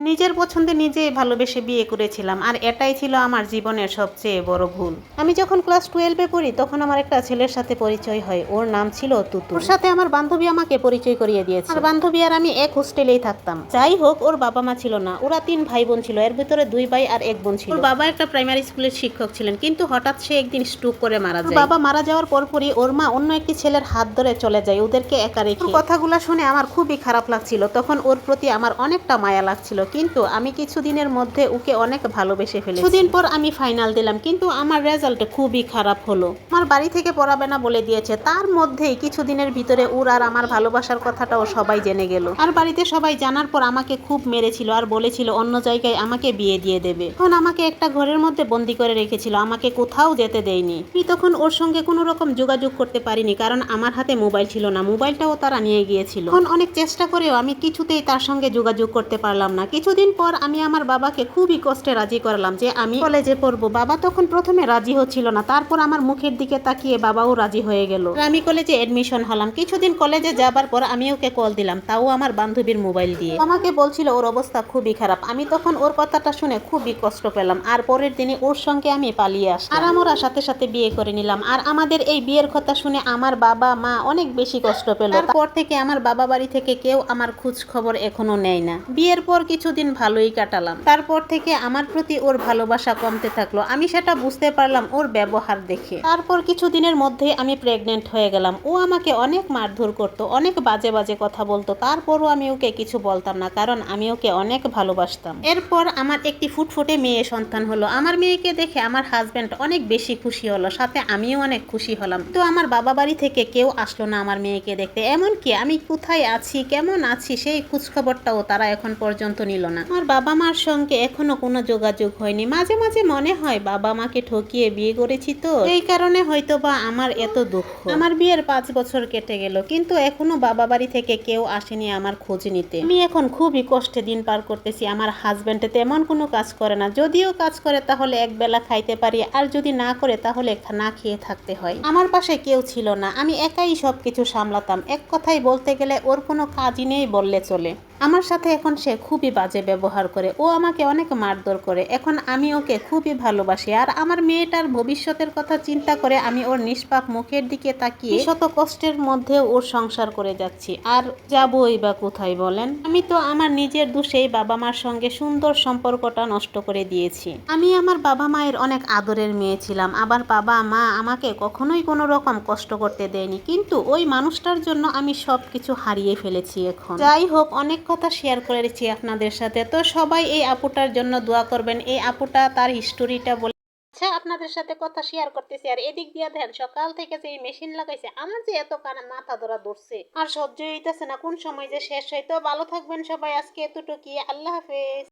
নিজের পছন্দে নিজেই ভালোবেসে বিয়ে করেছিলাম, আর এটাই ছিল আমার জীবনের সবচেয়ে বড় ভুল। আমি যখন ক্লাস 12-এ পড়ি তখন আমার একটা ছেলের সাথে পরিচয় হয়। ওর নাম ছিল তুতু। ওর সাথে আমার বান্ধবী আমাকে পরিচয় করিয়ে দিয়েছে। আর বান্ধবী আর আমি এক হোস্টেলেই থাকতাম। যাই হোক, ওর বাবা মা ছিল না, ওরা 3 ভাই বোন ছিল। এর ভিতরে 2 ভাই আর 1 বোন ছিল। ওর বাবা একটা প্রাইমারি স্কুলের শিক্ষক ছিলেন, কিন্তু হঠাৎ সে একদিন স্ট্রোক করে মারা যায়। বাবা মারা যাওয়ার পরপরই ওর মা অন্য একটি ছেলের হাত ধরে চলে যায়, ওদেরকে একা রেখে। কথাগুলো শুনে আমার খুবই খারাপ লাগছিল। তখন ওর প্রতি আমার অনেকটা মায়া লাগছিল, কিন্তু আমি কিছুদিনের মধ্যে ওকে অনেক ভালোবেসে ফেলেছি। কিছুদিন পর আমি ফাইনাল দিলাম, কিন্তু আমার রেজাল্ট খুবই খারাপ হলো। আমার বাড়ি থেকে পড়াবে না বলে দিয়েছে। তার মধ্যেই কিছুদিনের ভিতরে ওর আর আমার ভালোবাসার কথাটাও সবাই জেনে গেল। আর বাড়িতে সবাই জানার পর আমাকে খুব মেরেছিল আর বলেছিল অন্য জায়গায় আমাকে বিয়ে দিয়ে দেবে। তখন আমাকে একটা ঘরের মধ্যে বন্দি করে রেখেছিল, আমাকে কোথাও যেতে দেয়নি। আমি তখন ওর সঙ্গে কোনো রকম যোগাযোগ করতে পারিনি, কারণ আমার হাতে মোবাইল ছিল না। মোবাইলটাও তারা নিয়ে গিয়েছিল। তখন অনেক চেষ্টা করেও আমি কিছুতেই তার সঙ্গে যোগাযোগ করতে পারলাম না। কিছুদিন পর আমি আমার বাবাকে খুবই কষ্টে রাজি করলাম যে আমি কলেজে পড়বো। বাবা তখন প্রথমে রাজি হচ্ছিল না, তারপর আমার মুখের দিকে তাকিয়ে বাবাও রাজি হয়ে গেল। আমি কলেজে এডমিশন হলাম। কিছুদিন কলেজে যাবার পর আমি ওকে কল দিলাম, তাও আমার বান্ধবীর মোবাইল দিয়ে। আমাকে বলছিল ওর অবস্থা খুবই খারাপ। আমি তখন ওর কথাটা শুনে খুবই কষ্ট পেলাম, আর পরের দিনে ওর সঙ্গে আমি পালিয়ে আসলাম। আর আমরা সাথে সাথে বিয়ে করে নিলাম। আর আমাদের এই বিয়ের কথা শুনে আমার বাবা মা অনেক বেশি কষ্ট পেল। তারপর থেকে আমার বাবা বাড়ি থেকে কেউ আমার খোঁজ খবর এখনো নেয় না। বিয়ের পর কিছুদিন ভালোই কাটালাম। তারপর থেকে আমার প্রতি ওর ভালোবাসা কমতে থাকলো। আমি সেটা বুঝতে পারলাম ওর ব্যবহার দেখে। তারপর কিছুদিনের মধ্যে আমি প্রেগনেন্ট হয়ে গেলাম। ও আমাকে অনেক মারধর করতো, অনেক বাজে বাজে কথা বলতো। তারপরও আমি ওকে কিছু বলতাম না, কারণ আমি ওকে অনেক ভালোবাসতাম। এরপর আমার একটি ফুটফুটে মেয়ে সন্তান হলো। আমার মেয়েকে দেখে আমার হাজবেন্ড অনেক বেশি খুশি হলো, সাথে আমিও অনেক খুশি হলাম। তো আমার বাবা বাড়ি থেকে কেউ আসলো না আমার মেয়েকে দেখতে। এমনকি আমি কোথায় আছি, কেমন আছি, সেই খোঁজখবরটাও তারা এখন পর্যন্ত নিল না। আমার বাবা মার সঙ্গে এখনো কোনো যোগাযোগ হয়নি। মাঝে মাঝে মনে হয় বাবা মাকে ঠকিয়ে বিয়ে করেছি, তো এই কারণে হয়তো বা আমার এত দুঃখ। আমার বিয়ের 5 বছর কেটে গেল, কিন্তু এখনো বাবা বাড়ি থেকে কেউ আসেনি আমার খোঁজ নিতে। আমি এখন খুবই কষ্টে দিন পার করতেছি। আমার হাজবেন্ড তেমন কোনো কাজ করে না, যদিও কাজ করে তাহলে এক বেলা খাইতে পারি, আর যদি না করে তাহলে না খেয়ে থাকতে হয়। আমার পাশে কেউ ছিল না, আমি একাই সবকিছু সামলাতাম। এক কথায় বলতে গেলে ওর কোনো কাজই নেই বললে চলে। আমার সাথে এখন সে খুবই বাজে ব্যবহার করে। ও আমাকে অনেক মারধর করে। এখন আমি ওকে খুবই ভালোবাসি, আর আমার মেয়েটার ভবিষ্যতের কথা চিন্তা করে আমি ওর নিষ্পাপ মুখের দিকে তাকিয়ে শত কষ্টের মধ্যে ওর সংসার করে যাচ্ছি। আর যাবই বা কোথায় বলেন? আমি তো আমার নিজের দোষেই বাবা মার সঙ্গে সুন্দর সম্পর্কটা নষ্ট করে দিয়েছি। আমি আমার বাবা মায়ের অনেক আদরের মেয়ে ছিলাম, আবার বাবা মা আমাকে কখনোই কোনো রকম কষ্ট করতে দেয়নি, কিন্তু ওই মানুষটার জন্য আমি সবকিছু হারিয়ে ফেলেছি এখন। যাই হোক, অনেক কথা শেয়ার করেছি আপনাদের সাথে। তো সবাই এই আপুটার জন্য দোয়া করবেন। এই আপুটা তার হিস্টোরিটা বলে। আচ্ছা, আপনাদের সাথে কথা শেয়ার করতেছি, আর এদিক দিয়ে দেখেন সকাল থেকে যে এই মেশিন লাগাইছে, আমার যে এত মাথা ধরা ধরছে আর সহ্য হইতেছে না, কোন সময় যে শেষ হয়। তো ভালো থাকবেন সবাই, আজকে এতটুকুই। আল্লাহ হাফেজ।